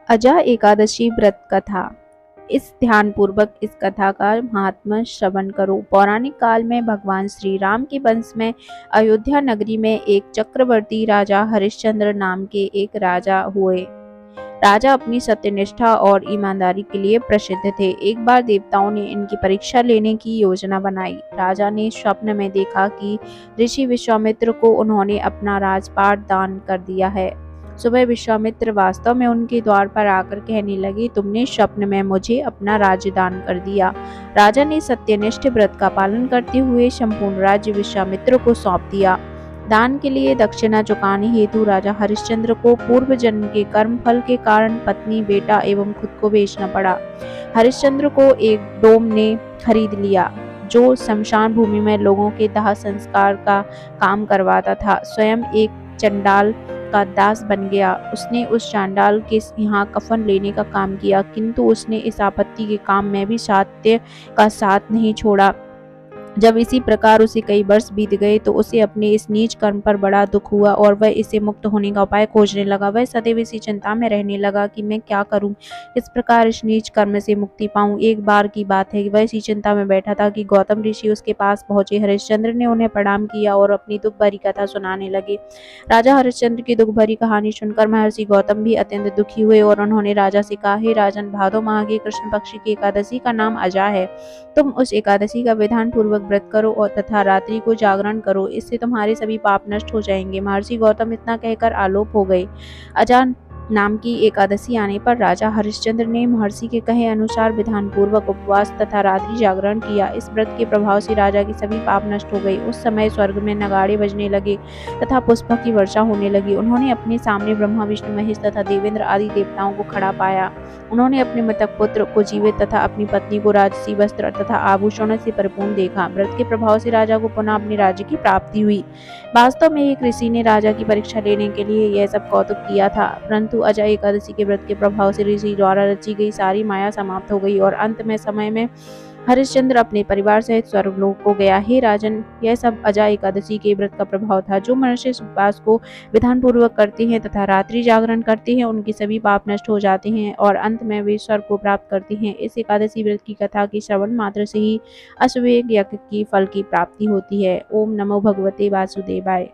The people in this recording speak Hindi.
अजा एकादशी व्रत कथा। इस ध्यानपूर्वक इस कथा का महात्मा श्रवण करो। पौराणिक काल में भगवान श्री राम के वंश में अयोध्या नगरी में एक चक्रवर्ती राजा हरिश्चंद्र नाम के एक राजा हुए। राजा अपनी सत्यनिष्ठा और ईमानदारी के लिए प्रसिद्ध थे। एक बार देवताओं ने इनकी परीक्षा लेने की योजना बनाई। राजा ने स्वप्न में देखा कि ऋषि विश्वामित्र को उन्होंने अपना राजपाट दान कर दिया है। सुबह विश्वामित्र वास्तव में उनके द्वार पर आकर कहने लगे, तुमने स्वप्न में मुझे अपना राज्य दान कर दिया। राजा ने सत्यनिष्ठ व्रत का पालन करते हुए संपूर्ण राज्य विश्वामित्र को सौंप दिया। दान के लिए दक्षिणा चुकाने हेतु राजा हरिश्चंद्र को पूर्व जन्म के कर्म फल के कारण पत्नी, बेटा एवं खुद को बेचना पड़ा। हरिश्चंद्र को एक डोम ने खरीद लिया जो शमशान भूमि में लोगों के दाह संस्कार का काम करवाता था। स्वयं एक चंडाल का दास बन गया। उसने उस चांडाल के यहाँ कफन लेने का काम किया, किंतु उसने इस आपत्ति के काम में भी सत्य का साथ नहीं छोड़ा। जब इसी प्रकार उसे कई वर्ष बीत गए तो उसे अपने इस नीच कर्म पर बड़ा दुख हुआ और वह इससे मुक्त होने का उपाय खोजने लगा। वह सदैव इसी चिंता में रहने लगा कि मैं क्या करूं, इस प्रकार इस नीच कर्म से मुक्ति पाऊं। एक बार की बात है कि वह इसी चिंता में बैठा था कि गौतम ऋषि उसके पास पहुंचे। हरिश्चंद्र ने उन्हें प्रणाम किया और अपनी दुख भरी कथा सुनाने लगे। राजा हरिश्चंद्र की दुख भरी कहानी सुनकर महर्षि गौतम भी अत्यंत दुखी हुए और उन्होंने राजा से कहा, हे राजन, भादो माह की कृष्ण पक्ष की एकादशी का नाम अजा है। तुम उस एकादशी का विधान पूर्वक व्रत करो और तथा रात्रि को जागरण करो, इससे तुम्हारे सभी पाप नष्ट हो जाएंगे। महर्षि गौतम इतना कहकर आलोप हो गए। अजान नाम की एकादशी आने पर राजा हरिश्चंद्र ने महर्षि के कहे अनुसार विधान पूर्वक उपवास तथा रात्रि जागरण किया। इस व्रत के प्रभाव से राजा के सभी पाप नष्ट हो गए। उस समय स्वर्ग में नगाड़े बजने लगे तथा पुष्पों की वर्षा होने लगी। उन्होंने अपने सामने ब्रह्मा, विष्णु, महेश तथा देवेंद्र आदि देवताओं को खड़ा पाया। उन्होंने अपने मृतक पुत्र को जीवित तथा अपनी पत्नी को राजसी वस्त्र तथा आभूषणों से परिपूर्ण देखा। व्रत के प्रभाव से राजा को पुनः अपने राज्य की प्राप्ति हुई। वास्तव में एक ऋषि ने राजा की परीक्षा लेने के लिए यह सब कौतुक किया था, परंतु अजा एकादशी के व्रत के प्रभाव से ऋषि द्वारा रची गई सारी माया समाप्त हो गई और अंत में समय में हरिश्चंद्र अपने परिवार सहित स्वर्गलोक को गया। हे राजन, यह सब अजा एकादशी के व्रत का प्रभाव था। जो मनुष्य इस उपवास को विधान पूर्वक करते हैं तथा रात्रि जागरण करते हैं, उनके सभी पाप नष्ट हो जाते हैं और अंत में वे स्वर्ग को प्राप्त करते हैं। इस एकादशी व्रत की कथा के श्रवण मात्र से ही अश्वमेध यज्ञ की फल की प्राप्ति होती है। ओम नमो भगवते वासुदेवाय।